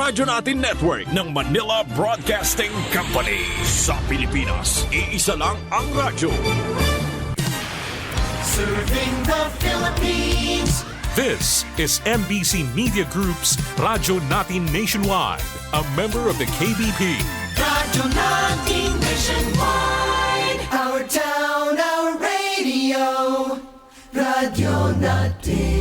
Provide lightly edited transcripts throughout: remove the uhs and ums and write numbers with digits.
Radyo Natin Network ng Manila Broadcasting Company. Sa Pilipinas, iisa lang ang radyo. Serving the Philippines. This is MBC Media Group's Radyo Natin Nationwide, a member of the KBP. Radyo Natin Nationwide. Our town, our radio. Radyo Natin.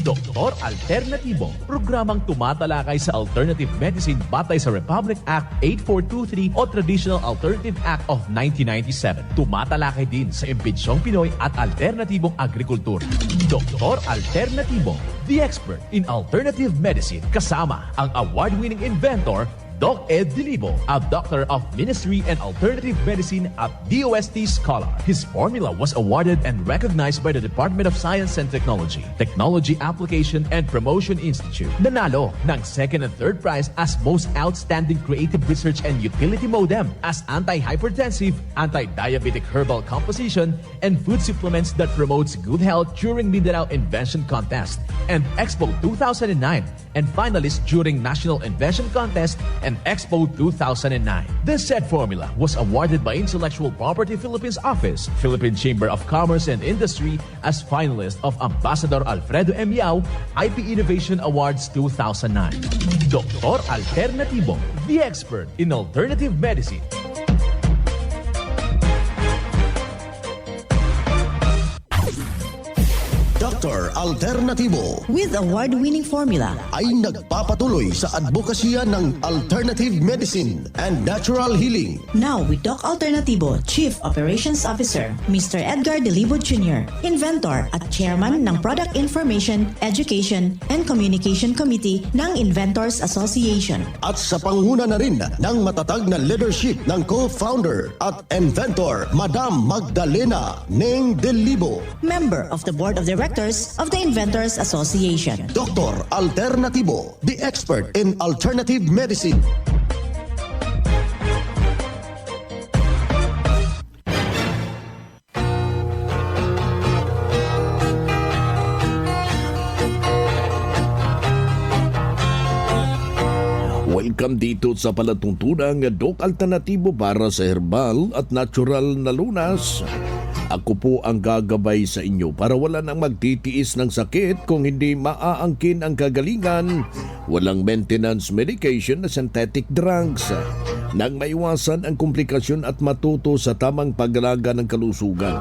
Doktor Alternatibo, programang tumatalakay sa alternative medicine batay sa Republic Act 8423 o Traditional Alternative Act of 1997. Tumatalakay din sa imbitsyong Pinoy at alternatibong agrikultura. Doktor Alternatibo, the expert in alternative medicine, kasama ang award-winning inventor Doc Ed Dilibo, a doctor of ministry and alternative medicine at DOST Scholar. His formula was awarded and recognized by the Department of Science and Technology, Technology Application and Promotion Institute. Nanalo ng second and third prize as Most Outstanding Creative Research and Utility Modem as anti-hypertensive, anti-diabetic herbal composition, and food supplements that promotes good health during Mindanao Invention Contest and Expo 2009, and finalist during National Invention Contest and Expo 2009. This said formula was awarded by Intellectual Property Philippines Office, Philippine Chamber of Commerce and Industry as finalist of Ambassador Alfredo M. Yao IP Innovation Awards 2009. Doktor Alternatibo, the expert in alternative medicine. Dr. Alternatibo with award-winning formula ay nagpapatuloy sa advokasya ng alternative medicine and natural healing. Now with Doc Alternatibo, Chief Operations Officer, Mr. Edgar Dilibo Jr., Inventor at Chairman ng Product Information, Education and Communication Committee ng Inventors Association. At sa panguna na rin ng matatag na leadership ng co-founder at inventor, Madam Magdalena Neng Dilibo, Member of the Board of Directors of the Inventors Association. Dr. Alternatibo, the expert in alternative medicine. Welcome dito sa palatuntunang Doc Alternatibo para sa herbal at natural na lunas. Ako po ang gagabay sa inyo para wala nang magtitiis ng sakit kung hindi maaangkin ang kagalingan, walang maintenance medication na synthetic drugs, nang maiwasan ang komplikasyon at matuto sa tamang pag-alaga ng kalusugan.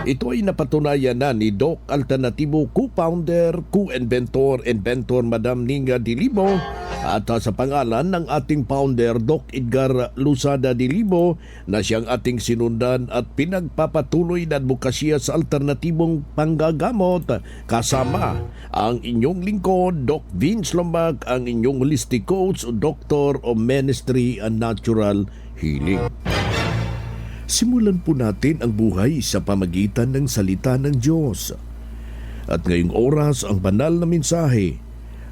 Ito ay napatunayan na ni Doc Alternatibo, co-founder, co-inventor, inventor Madam Ninga Dilibo, at sa pangalan ng ating founder, Doc Edgar Lusada Dilibo, na siyang ating sinundan at pinagpapatuloy na advokasya sa alternatibong panggagamot, kasama ang inyong lingkod, Doc Vince Lombak, ang inyong holistic coach, Doctor of Ministry and Natural Healing. Simulan po natin ang buhay sa pamagitan ng salita ng Diyos. At ngayong oras ang banal na mensahe,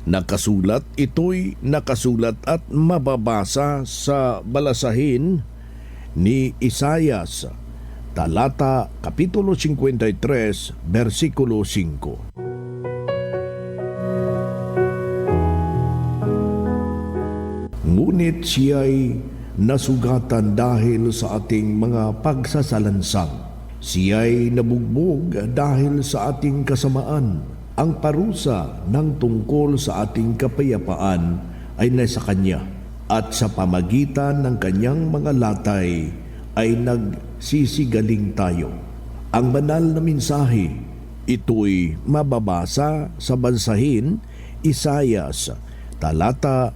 nakasulat, ito'y nakasulat at mababasa sa balasahin ni Isaias, talata kapitulo 53, versikulo 5. Ngunit siya'y nasugatan dahil sa ating mga pagsasalansang. Siya'y nabugbog dahil sa ating kasamaan. Ang parusa ng tungkol sa ating kapayapaan ay nasa Kanya, at sa pamagitan ng Kanyang mga latay ay nagsisigaling tayo. Ang banal na mensahe, ito'y mababasa sa bansahin Isaias, talata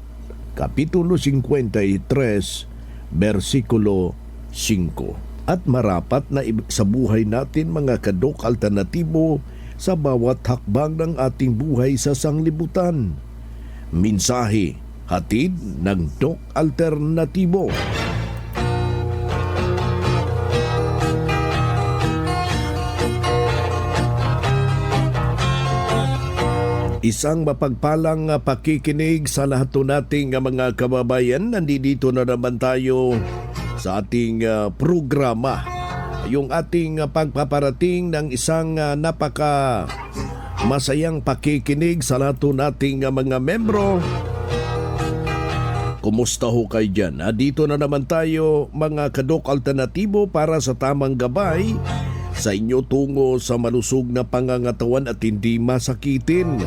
kapitulo 53, versikulo 5. At marapat na sa buhay natin mga kadok alternatibo sa bawat hakbang ng ating buhay sa sanglibutan. Mensahe hatid ng Doc Alternatibo. Isang mapagpalang pakikinig sa lahat nating mga kababayan. Nandito na naman tayo sa ating programa. Yung ating pagpaparating ng isang napaka masayang pakikinig sa lahat nating mga membro Kumusta ho kayo dyan? Dito na naman tayo mga kadok alternatibo para sa tamang gabay sa inyo tungo sa malusog na pangangatawan at hindi masakitin.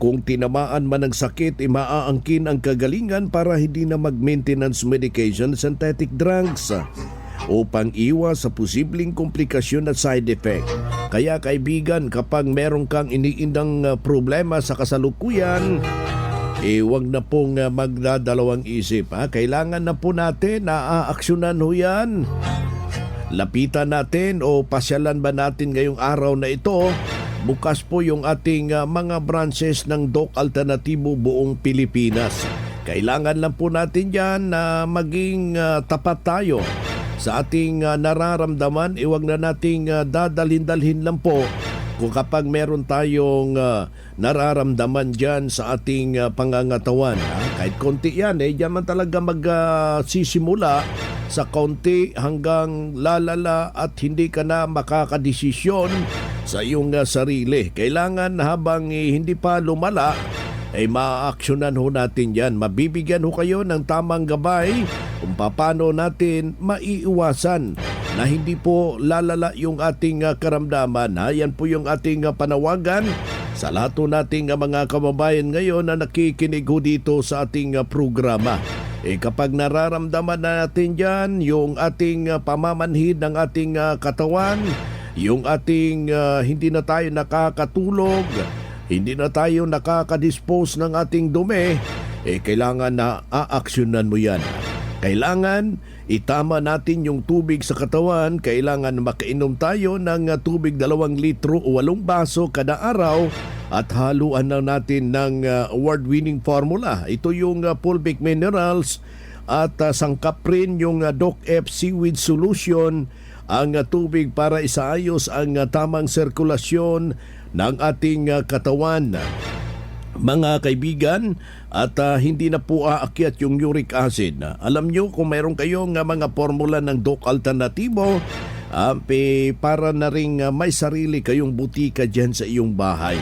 Kung tinamaan man ng sakit, maaangkin ang kagalingan para hindi na mag-maintenance medication synthetic drugs upang iwas sa posibleng komplikasyon at side effect. Kaya kaibigan, kapag meron kang iniindang problema sa kasalukuyan, huwag na pong magdadalawang isip. Kailangan na po natin na aaksyonan ho yan. Lapitan natin o pasyalan ba natin ngayong araw na ito? Bukas po yung ating mga branches ng Doc Alternatibo buong Pilipinas. Kailangan lang po natin yan na maging tapat tayo sa ating nararamdaman. Huwag na nating dadalhin-dalhin lang po kung kapag meron tayong nararamdaman dyan sa ating pangangatawan. Kahit konti yan, dyan man talaga magsisimula sa konti hanggang lalala at hindi ka na makakadesisyon sa iyong sarili. Kailangan habang hindi pa lumala, ay maaaksyonan ho natin yan. Mabibigyan ho kayo ng tamang gabay kung paano natin maiiwasan na hindi po lalala yung ating karamdaman. Yan po yung ating panawagan sa lahat po nating mga kababayan ngayon na nakikinig ho dito sa ating programa. Kapag nararamdaman na natin dyan yung ating pamamanhid ng ating katawan, yung ating hindi na tayo nakakatulog, hindi na tayo nakakadispose ng ating dumi, kailangan na aaksyonan mo yan. Kailangan itama natin yung tubig sa katawan. Kailangan makainom tayo ng tubig 2 litro o 8 baso kada araw at haluan na natin ng award-winning formula. Ito yung fulvic minerals at sangkap rin yung Doc F Seaweed Solution, ang tubig para isaayos ang tamang sirkulasyon ng ating katawan. Mga kaibigan, at hindi na po aakyat yung uric acid. Alam nyo, kung mayroon kayong mga formula ng Doc Alternatibo, para na rin may sarili kayong butika dyan sa iyong bahay.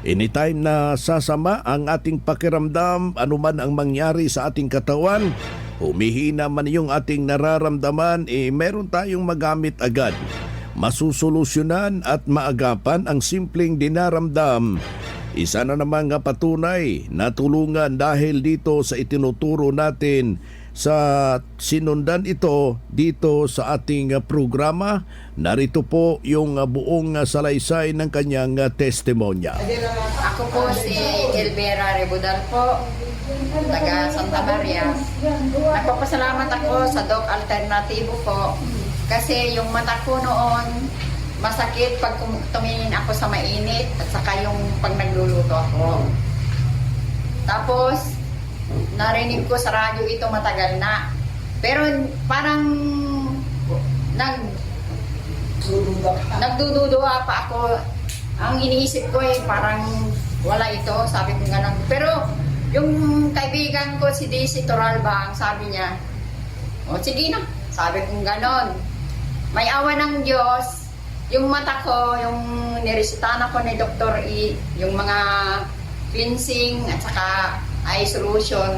Anytime na sasama ang ating pakiramdam, anuman ang mangyari sa ating katawan, humihina man yung ating nararamdaman, meron tayong magamit agad. Masusolusyonan at maagapan ang simpleng dinaramdam. Isa na naman nga patunay na tulungan dahil dito sa itinuturo natin sa sinundan ito dito sa ating programa. Narito po yung buong salaysay ng kanyang testimonya. Ako po si Elvera Rebudal po, taga Santa Maria. Nagpapasalamat ako sa Doc Alternatibo po kasi yung mata ko noon masakit pag tumingin ako sa mainit at saka yung pag nagluluto ako. Tapos, narinig ko sa radyo ito matagal na. Pero parang nagdududuha pa ako. Ang iniisip ko parang wala ito, sabi ko gano'n. Pero yung kaibigan ko si Daisy Toralba, sabi niya, sige na, sabi ko gano'n. May awa ng Diyos. Yung mata ko, yung niresitahan ako ni Dr. E, yung mga cleansing at saka eye solution.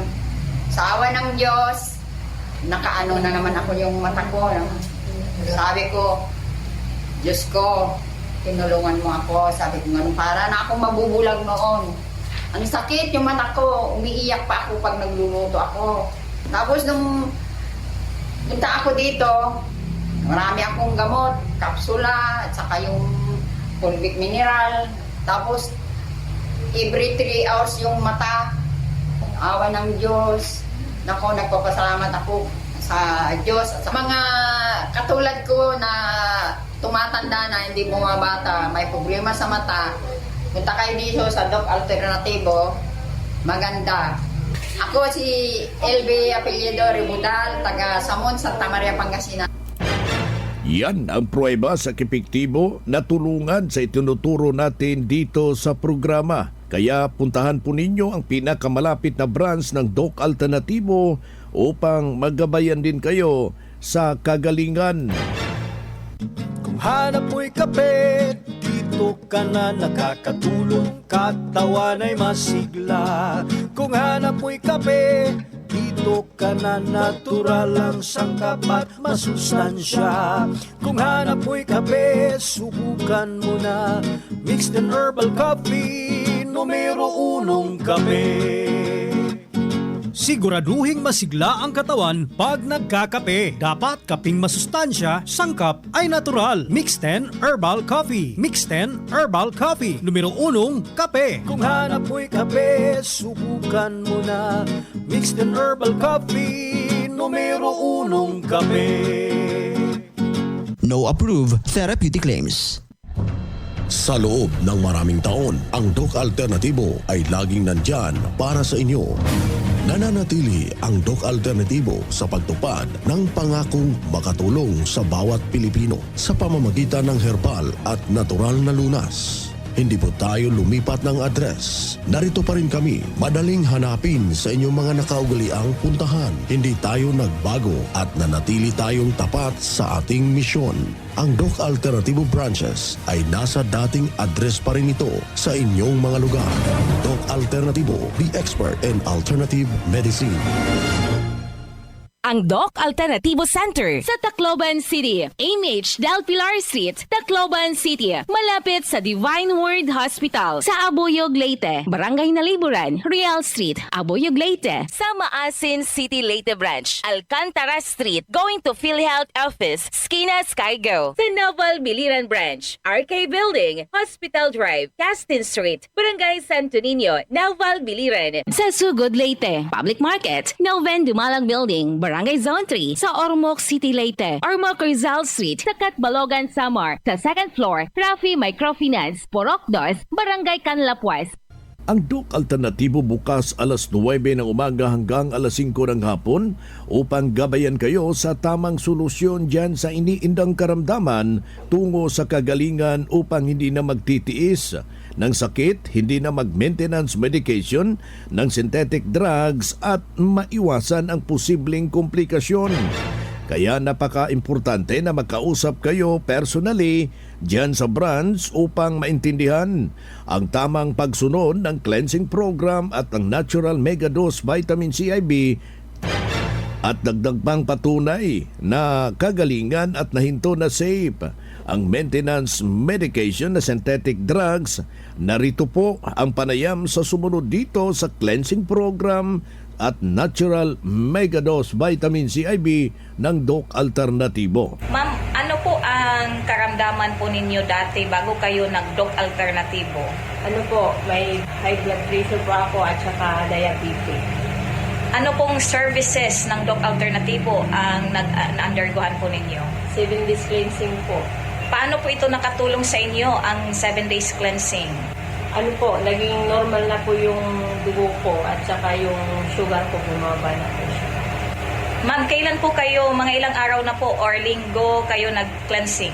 Sa awa ng Diyos, nakaano na naman ako yung mata ko. Sabi ko, Diyos ko, tinulungan mo ako. Sabi ko nga, para na akong mabubulag noon. Ang sakit yung mata ko, umiiyak pa ako pag nagluluto ako. Tapos nung punta ako dito, marami akong gamot, kapsula, at saka yung fulvic mineral. Tapos, every 3 hours yung mata. Awa ng Diyos. Nako, nagpapasalamat ako sa Diyos. At sa mga katulad ko na tumatanda na hindi bumabata, may problema sa mata, punta kayo dito sa Doc Alternatibo, maganda. Ako si LB Apellido Rebudal, taga Samon, Santa Maria, Pangasinan. Yan ang pruweba sa epektibo na tulungan sa itinuturo natin dito sa programa. Kaya puntahan po ninyo ang pinakamalapit na branch ng Doc Alternatibo upang magabayan din kayo sa kagalingan. Kung hanap mo'y kape, dito ka na nakakatulong, katawan ay masigla. Kung hanap mo'y kape, dito gusto ka na natural ang sangkap at masustansya. Kung hanap mo'y kape, subukan mo na mixed and herbal coffee, numero 1 kape. Siguraduhing masigla ang katawan pag nagkakape. Dapat kaping masustansya, sangkap ay natural. Mixed 10 Herbal Coffee. Mixed 10 Herbal Coffee. Numero 1, kape. Kung hanap mo'y kape, subukan mo na Mixed 10 Herbal Coffee. Numero 1, kape. No approved therapeutic claims. Sa loob ng maraming taon, ang Doc Alternatibo ay laging nandyan para sa inyo. Nananatili ang Doc Alternatibo sa pagtupad ng pangakong makatulong sa bawat Pilipino sa pamamagitan ng herbal at natural na lunas. Hindi po tayo lumipat ng address. Narito pa rin kami, madaling hanapin sa inyong mga nakaugaliang puntahan. Hindi tayo nagbago at nanatili tayong tapat sa ating misyon. Ang Doc Alternativo branches ay nasa dating address pa rin ito sa inyong mga lugar. Doc Alternativo, the expert in alternative medicine. Ang Doc Alternativo Center sa Tacloban City. AMH Del Pilar Street, Tacloban City. Malapit sa Divine Word Hospital sa Abuyog, Leyte. Barangay Naliburan, Real Street, Abuyog, Leyte. Sa Maasin City, Leyte Branch. Alcantara Street, going to PhilHealth Office, Skina Skygo. Sa Naval Biliran Branch, RK Building, Hospital Drive, Castin Street, Barangay Santo Niño, Naval Biliran. Sa Sugod, Leyte. Public Market, Noven Dumalang Building, Barangay Zone 3 sa Ormoc City, Leyte. Ormoc Rizal Street sa Catbalogan, Samar. Sa second floor, Rafi Microfinance, Porok 2, Barangay Canlapuas. Ang Doc Alternatibo bukas alas 9 ng umaga hanggang alas 5 ng hapon upang gabayan kayo sa tamang solusyon dyan sa iniindang karamdaman tungo sa kagalingan upang hindi na magtitiis ng sakit, hindi na mag-maintenance medication ng synthetic drugs at maiwasan ang posibleng komplikasyon. Kaya napaka-importante na magkausap kayo personally dyan sa branch upang maintindihan ang tamang pagsunod ng cleansing program at ang natural megadose vitamin CIB at dagdag pang patunay na kagalingan at nahinto na safe ang maintenance medication na synthetic drugs. Narito po ang panayam sa sumunod dito sa cleansing program at natural megadose vitamin CIB ng Doc Alternativo. Ma'am, ano po ang karamdaman po ninyo dati bago kayo nag-Doc Alternativo? Ano po, may high blood pressure po ako at saka diabetes. Ano pong services ng Doc Alternativo ang na-undergohan po ninyo? 7 days cleansing po. Paano po ito nakatulong sa inyo, ang 7 days cleansing? Ano po, naging normal na po yung dugo ko at saka yung sugar ko bumaba na po siya. Ma'am, kailan po kayo, mga ilang araw na po or linggo kayo nag-cleansing?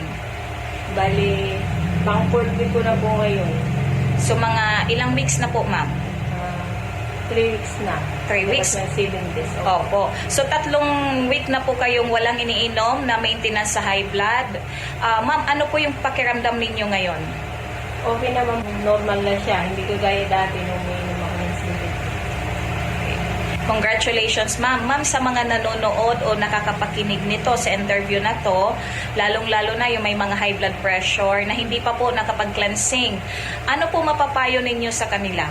Bali, pang 4 week ko na po ngayon. So mga ilang weeks na po, ma'am? 3 weeks na. 3 weeks? 7 days. Opo. So 3 week na po kayong walang iniinom na maintenance sa high blood. Ma'am, ano po yung pakiramdam ninyo ngayon? Okay naman, normal na siya. Hindi ko gaya dati nung may inom ako ng sindig. Congratulations, ma'am. Ma'am, sa mga nanonood o nakakapakinig nito sa interview na to, lalong-lalo na yung may mga high blood pressure na hindi pa po nakapag-cleansing, ano po mapapayo ninyo sa kanila?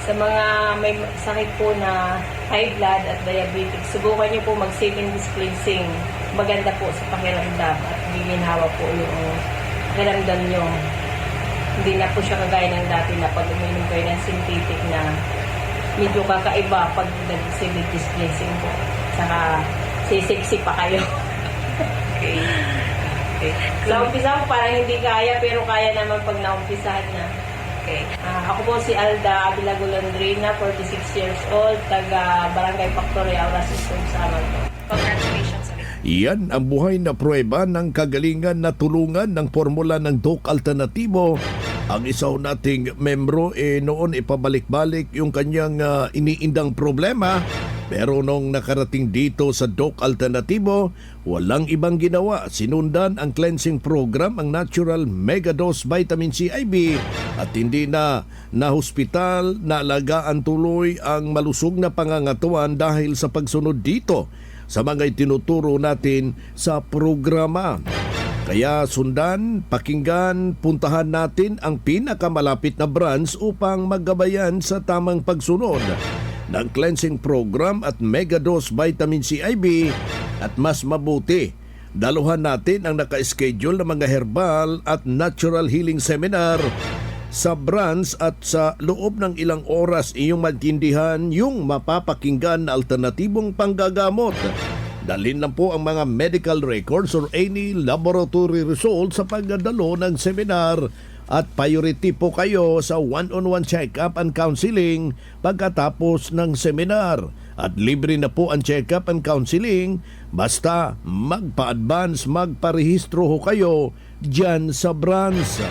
Sa mga may sakit po na high blood at diabetes, subukan niyo po mag-7 days cleansing. Maganda po sa pakiramdam at giginhawa po yung pakiramdam niyo. Hindi na po siya kagaya ng dati na pag uminom kayo ng synthetic na medyo kakaiba pag nag-7 days cleansing po. Saka sisiksi pa kayo. Okay. Sa umpisa parang hindi kaya pero kaya naman pag naumpisahan na. Okay. Ako po si Alda Avila Golondrina, 46 years old, taga Barangay Factory, Aura System, Samar po. Congratulations. Iyan ang buhay na pruweba ng kagalingan na tulungan ng formula ng Doc Alternativo. Ang isa nating membro noon ipabalik-balik yung kanyang iniindang problema Pero nung nakarating dito sa Doc Alternatibo, walang ibang ginawa. Sinundan ang cleansing program, ang Natural Megadose Vitamin C IV at hindi na hospital na alagaan tuloy ang malusog na pangangatuan dahil sa pagsunod dito sa mga itinuturo natin sa programa. Kaya sundan, pakinggan, puntahan natin ang pinakamalapit na branch upang maggabayan sa tamang pagsunod ng cleansing program at Megadose Vitamin C IV at mas mabuti, daluhan natin ang naka-schedule na mga herbal at natural healing seminar sa branch at sa loob ng ilang oras iyong maintindihan yung mapapakinggan na alternatibong panggagamot. Dalhin lang po ang mga medical records or any laboratory results sa pagdadalo ng seminar at priority po kayo sa one-on-one check-up and counseling pagkatapos ng seminar. At libre na po ang check-up and counseling basta magpa-advance, magparehistro ho kayo dyan sa branch.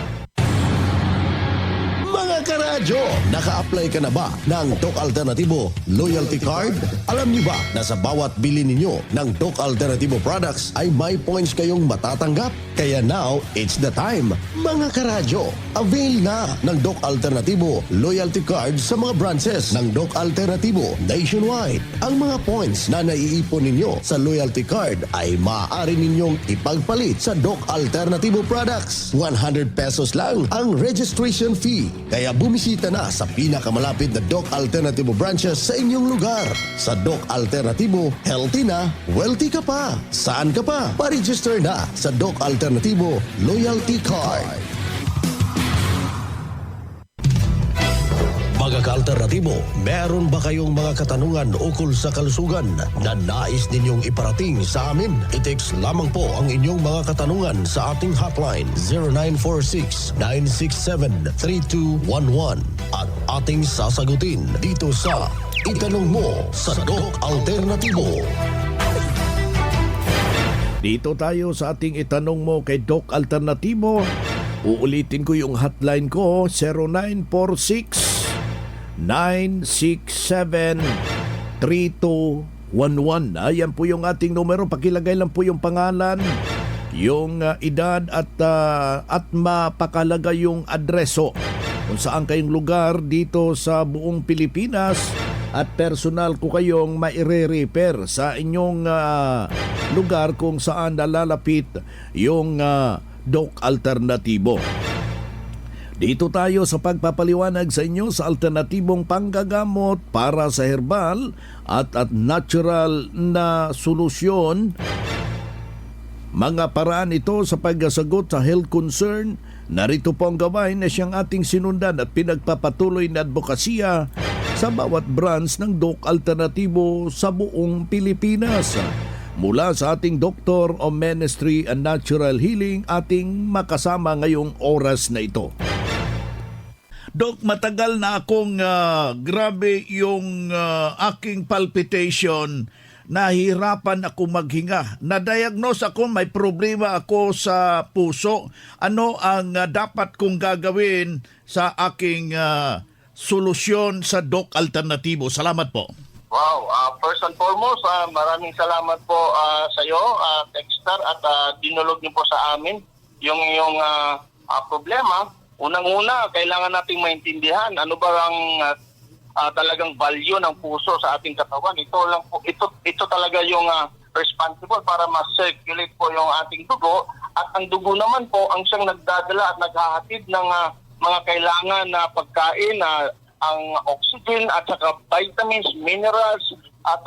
Mga karadyo, naka-apply ka na ba ng Doc Alternatibo Loyalty Card? Alam niyo ba na sa bawat bili ninyo ng Doc Alternatibo products ay may points kayong matatanggap? Kaya now, it's the time. Mga karadyo, avail na ng Doc Alternatibo Loyalty Card sa mga branches ng Doc Alternatibo nationwide. Ang mga points na naiipon ninyo sa Loyalty Card ay maaari ninyong ipagpalit sa Doc Alternatibo products. 100 pesos lang ang registration fee. Kaya bumisita na sa pinakamalapit na Doc Alternatibo branches sa inyong lugar. Sa Doc Alternatibo, healthy na, wealthy ka pa. Saan ka pa? Pa-register na sa Doc Alternatibo Loyalty Card. Mga ka-alternatibo, meron ba kayong mga katanungan ukol sa kalusugan na nais ninyong iparating sa amin? I-text lamang po ang inyong mga katanungan sa ating hotline 0946-967-3211 at ating sasagutin dito sa Itanong Mo sa Doc Alternatibo. Dito tayo sa ating Itanong Mo kay Doc Alternatibo. Uulitin ko yung hotline ko, 0946-967-3211. Ayan po yung ating numero. Pakilagay lang po yung pangalan, yung edad at mapakalagay yung adreso kung saan kayong lugar dito sa buong Pilipinas at personal ko kayong maire-refer sa inyong lugar kung saan nalalapit yung Doc Alternatibo. Dito tayo sa pagpapaliwanag sa inyo sa alternatibong panggagamot para sa herbal at natural na solusyon. Mga paraan ito sa pagsagot sa health concern. Narito po ang gawain na siyang ating sinundan at pinagpapatuloy na advokasya sa bawat branch ng Doc Alternatibo sa buong Pilipinas. Mula sa ating Doctor of Ministry and Natural Healing, ating makasama ngayong oras na ito. Doc, matagal na akong grabe yung aking palpitation. Nahirapan ako maghinga. Na-diagnose ako, may problema ako sa puso. Ano ang dapat kong gagawin sa aking solusyon sa Doc Alternatibo? Salamat po. Wow, first and foremost, maraming salamat po sa iyo, Dexter, at dinulog niyo po sa amin yung problema. Unang-una, kailangan nating maintindihan ano ba ang talagang value ng puso sa ating katawan. Ito talaga yung responsible para ma-circulate po yung ating dugo, at ang dugo naman po ang siyang nagdadala at naghahatid ng mga kailangan na pagkain, ang oxygen at saka vitamins, minerals at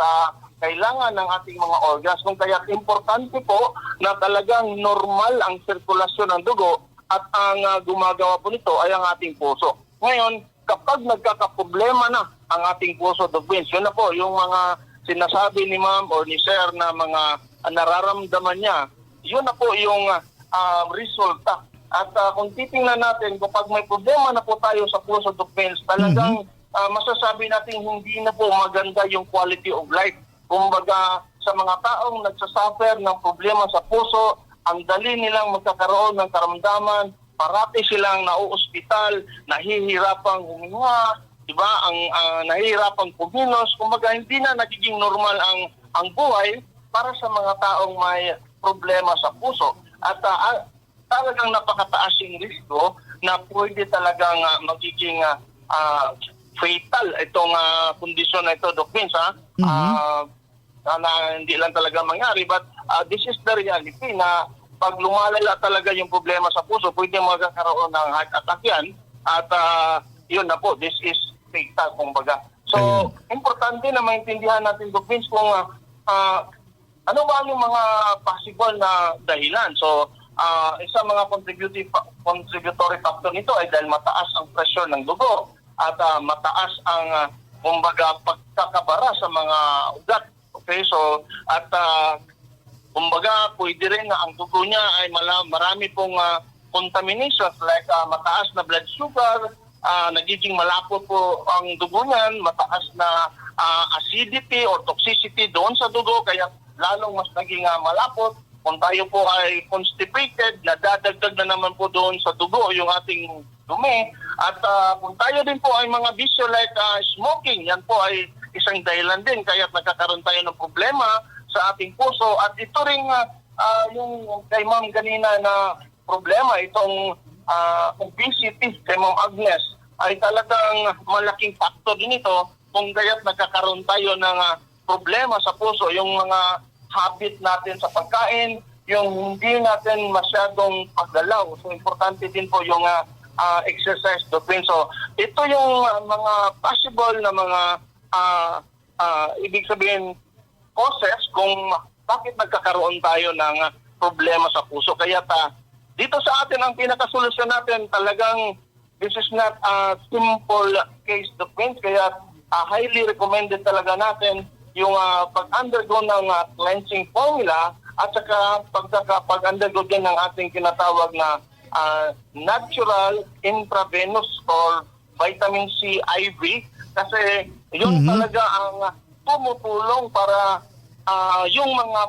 kailangan ng ating mga organs. Kung kaya importante po na talagang normal ang sirkulasyon ng dugo, at ang gumagawa po nito ay ang ating puso. Ngayon, kapag nagkakaproblema na ang ating puso, Doc Vince, yun na po yung mga sinasabi ni ma'am o ni sir na mga nararamdaman niya, yun na po yung resulta. At kung titingnan natin, kapag may problema na po tayo sa puso, Doc Vince, talagang masasabi natin hindi na po maganda yung quality of life. Kumbaga, sa mga taong nagsasuffer ng problema sa puso, ang dali nilang magkakaroon ng karamdaman, parati silang nauospital, nahihirapang huminga, diba, ang nahihirapan kumilos, kumbaga hindi na nagiging normal ang buhay para sa mga taong may problema sa puso. At talagang napakataas yung risko na pwede talagang magiging fatal itong kondisyon na ito, Doc Vince, na hindi lang talaga mangyari, but this is the reality na pag lumalala talaga yung problema sa puso, pwede magkakaroon ng heart attack yan, at yun na po, this is fatal, kumbaga. So, importante na maintindihan natin, Doc Vince, kung ano ba yung mga possible na dahilan. So, isang mga contributory factor nito ay dahil mataas ang pressure ng dugo at mataas ang kumbaga pagkakabara sa mga ugat. Okay, so at kumbaga pwede rin na ang dugo niya ay marami pong contaminations like mataas na blood sugar, nagiging malapot po ang dugo niyan, mataas na acidity or toxicity doon sa dugo, kaya lalong mas naging malapot. Kung tayo po ay constipated, nadadagdag na naman po doon sa dugo yung ating dumi. At kung tayo din po ay mga bisyo like smoking, yan po ay isang dahilan din kaya nagkakaroon tayo ng problema sa ating puso. At ito rin yung kay Ma'am ganina na problema, itong obesity kay Ma'am Agnes, ay talagang malaking factor din ito kung kaya't nagkakaroon tayo ng problema sa puso, yung mga habit natin sa pagkain, yung hindi natin masyadong paggalaw. So, importante din po yung exercise, Dr. So, ito yung mga possible na mga ibig sabihin causes kung bakit nagkakaroon tayo ng problema sa puso. Kaya dito sa atin ang pinakasolusyon natin, talagang this is not a simple case, Dr. Kaya highly recommended talaga natin yung pag-undergo ng cleansing formula at saka pag-undergo din ng ating kinatawag na natural intravenous or vitamin C IV, kasi yun talaga ang tumutulong para yung mga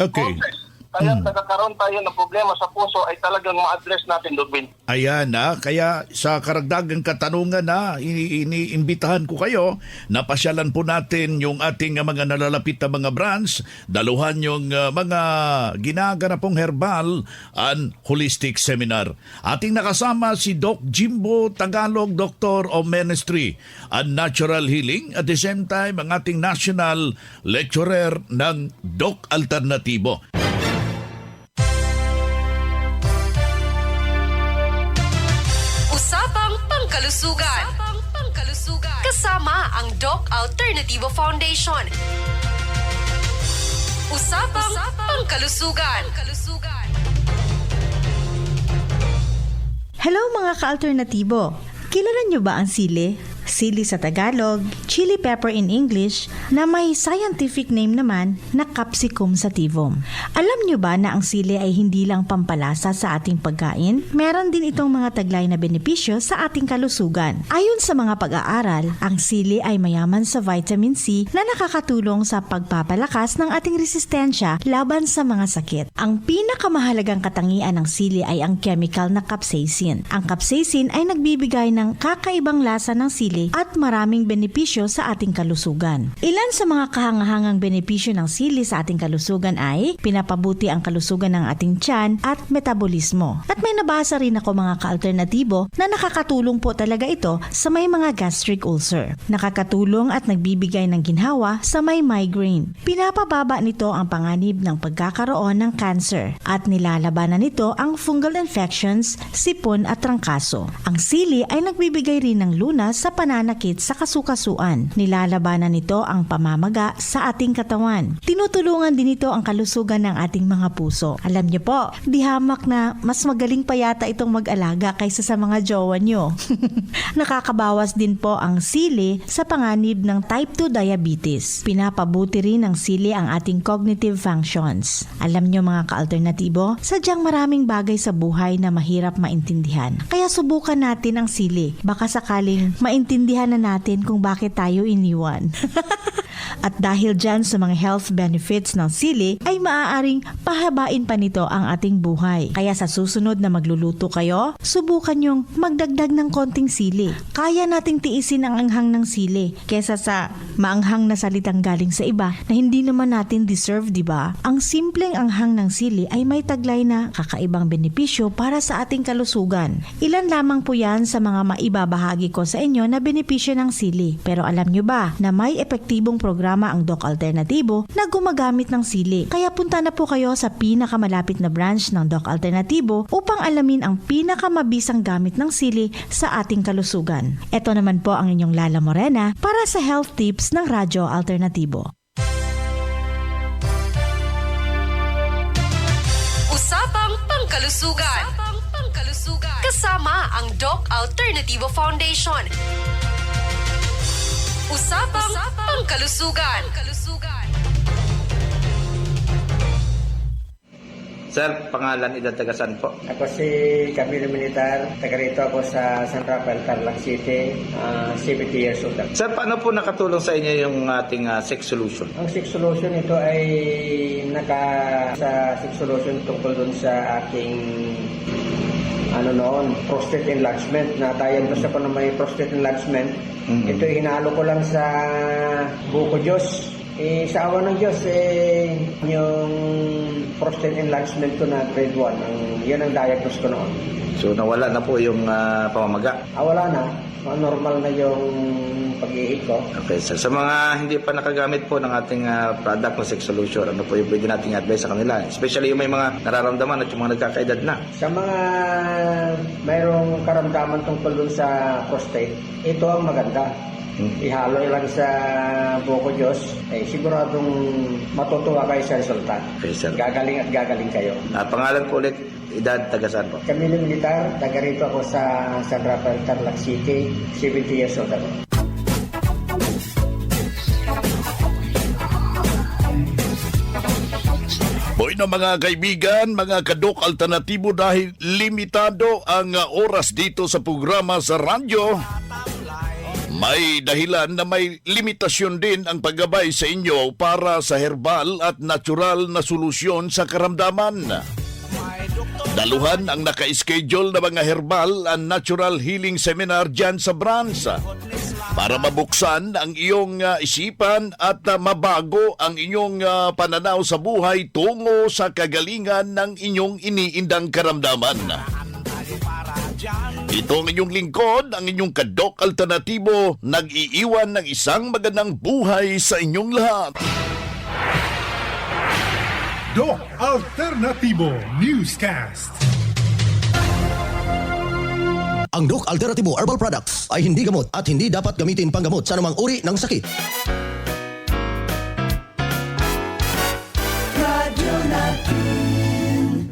causes kaya nagkakaroon tayo ng problema sa puso ay talagang ma-address natin, Dubin. Ayan kaya sa karagdagang katanungan iniimbitahan ko kayo na pasyalan po natin yung ating mga nalalapit na mga branch, daluhan yung mga ginaganapong herbal and holistic seminar. Ating nakasama si Doc Jimbo Tagalog, Doctor of Ministry and Natural Healing, at the same time ang ating national lecturer ng Doc Alternatibo. Kalusugan. Kasama ang Doc Alternativo Foundation. Usapang Pangkalusugan. Hello mga ka-alternatibo! Kilala niyo ba ang sili? Sili sa Tagalog, chili pepper in English, na may scientific name naman na Capsicum sativum. Alam niyo ba na ang sili ay hindi lang pampalasa sa ating pagkain? Meron din itong mga taglay na benepisyo sa ating kalusugan. Ayon sa mga pag-aaral, ang sili ay mayaman sa vitamin C na nakakatulong sa pagpapalakas ng ating resistensya laban sa mga sakit. Ang pinakamahalagang katangian ng sili ay ang chemical na capsaicin. Ang capsaicin ay nagbibigay ng kakaibang lasa ng sili at maraming benepisyo sa ating kalusugan. Ilan sa mga kahangahangang benepisyo ng sili sa ating kalusugan ay pinapabuti ang kalusugan ng ating tiyan at metabolismo. At may nabasa rin ako mga ka-alternatibo na nakakatulong po talaga ito sa may mga gastric ulcer. Nakakatulong at nagbibigay ng ginhawa sa may migraine. Pinapababa nito ang panganib ng pagkakaroon ng cancer at nilalabanan nito ang fungal infections, sipon at trangkaso. Ang sili ay nagbibigay rin ng lunas sa pananakit sa kasukasuan. Nilalabanan nito ang pamamaga sa ating katawan. Tinutulungan din ito ang kalusugan ng ating mga puso. Alam niyo po, di hamak na mas magaling pa yata itong mag-alaga kaysa sa mga jowa niyo. Nakakabawas din po ang sili sa panganib ng type 2 diabetes. Pinapabuti rin ng sili ang ating cognitive functions. Alam niyo mga ka-alternatibo, sadyang maraming bagay sa buhay na mahirap maintindihan. Kaya subukan natin ang sili. Baka sakaling maintindihan na natin kung bakit tayo iniwan. At dahil dyan sa mga health benefits ng sili, ay maaaring pahabain pa nito ang ating buhay. Kaya sa susunod na magluluto kayo, subukan yung magdagdag ng konting sili. Kaya nating tiisin ang anghang ng sili kesa sa maanghang na salitang galing sa iba na hindi naman natin deserve, di ba? Ang simpleng anghang ng sili ay may taglay na kakaibang benepisyo para sa ating kalusugan. Ilan lamang po yan sa mga maibabahagi ko sa inyo na benepisyo ng sili. Pero alam nyo ba na may epektibong programa ang Doc Alternatibo na gumagamit ng sili? Kaya punta na po kayo sa pinakamalapit na branch ng Doc Alternatibo upang alamin ang pinakamabisang gamit ng sili sa ating kalusugan. Ito naman po ang inyong Lala Morena para sa health tips ng Radyo Alternatibo. Usapang Pangkalusugan. Kasama ang Doc Alternativo Foundation. Usapang Pangkalusugan. Sir, pangalan, edad, tagasan po? Ako si Camilo Militar, taga rito ako sa San Rafael, Tarlac City, 70 years old. Sir, paano po nakatulong sa inyo yung ating Sex Solution? Ang Sex Solution ito ay sa Sex Solution tungkol dun sa aking prostate enlargement. Na-diagnose ako na may prostate enlargement. Ito hinalo ko lang sa buko Diyos. Sa awa ng Diyos, yung prostate enlargement ko na grade 1, yan ang diagnose ko noon. So nawala na po yung pamamaga? Wala na. Normal na yung pag-ihi ko. Okay, sir. Sa mga hindi pa nakagamit po ng ating product na Sex Solution, ano po yung pwede nating advice sa kanila? Especially yung may mga nararamdaman at yung mga nagkakaedad na. Sa mga mayroong karamdaman tungkol dun sa prostate, ito ang maganda. Ihalo lang sa buko Diyos, siguradong matutuwa kayo sa resulta. Okay, sir. Gagaling at gagaling kayo. Pangalan po ulit, edad, tagasan po? Camilo Militar, taga rito ako sa San Rafael, Tarlac City, 70 years old ako. Boy na mga kaibigan, mga kadok alternatibo, dahil limitado ang oras dito sa programa sa radyo, may dahilan na may limitasyon din ang paggabay sa inyo para sa herbal at natural na solusyon sa karamdaman. Daluhan ang naka-schedule na mga herbal and natural healing seminar dyan sa branch para mabuksan ang iyong isipan at mabago ang inyong pananaw sa buhay tungo sa kagalingan ng inyong iniindang karamdaman. Ito ang inyong lingkod, ang inyong kadok alternatibo, nag-iiwan ng isang magandang buhay sa inyong lahat. Doc Alternativo Newscast. Ang Doc Alternativo Herbal Products ay hindi gamot at hindi dapat gamitin panggamot sa anumang uri ng sakit.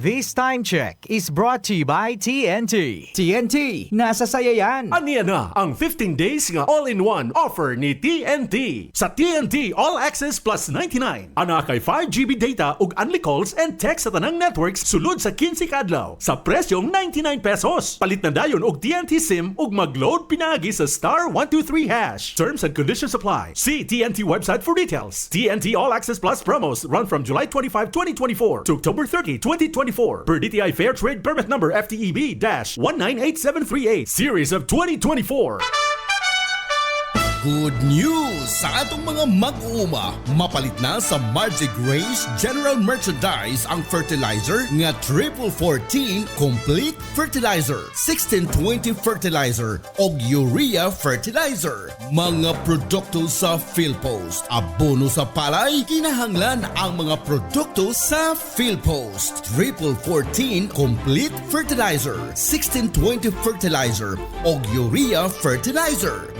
This time check is brought to you by TNT. TNT, nasa saya yan. Aniya na ang 15 days nga all-in-one offer ni TNT. Sa TNT All Access Plus 99, ana kay 5GB data ug unli calls and text sa tanang networks sulod sa 15 kadlaw sa presyong 99 pesos. Palit na dayon og TNT SIM ug mag-load pinagi sa *123#. Terms and conditions apply. See TNT website for details. TNT All Access Plus promos run from July 25, 2024 to October 30, 2024. Per DTI Fair Trade Permit Number FTEB-198738 Series of 2024. Good news sa atong mga mag-uuma, mapalit na sa Margie Grace General Merchandise ang fertilizer nga 1414 Complete Fertilizer, 1620 Fertilizer og Urea Fertilizer. Mga produkto sa Philpost. Abono sa palay, kinahanglan ang mga produkto sa Philpost. 1414 Complete Fertilizer, 1620 Fertilizer og Urea Fertilizer.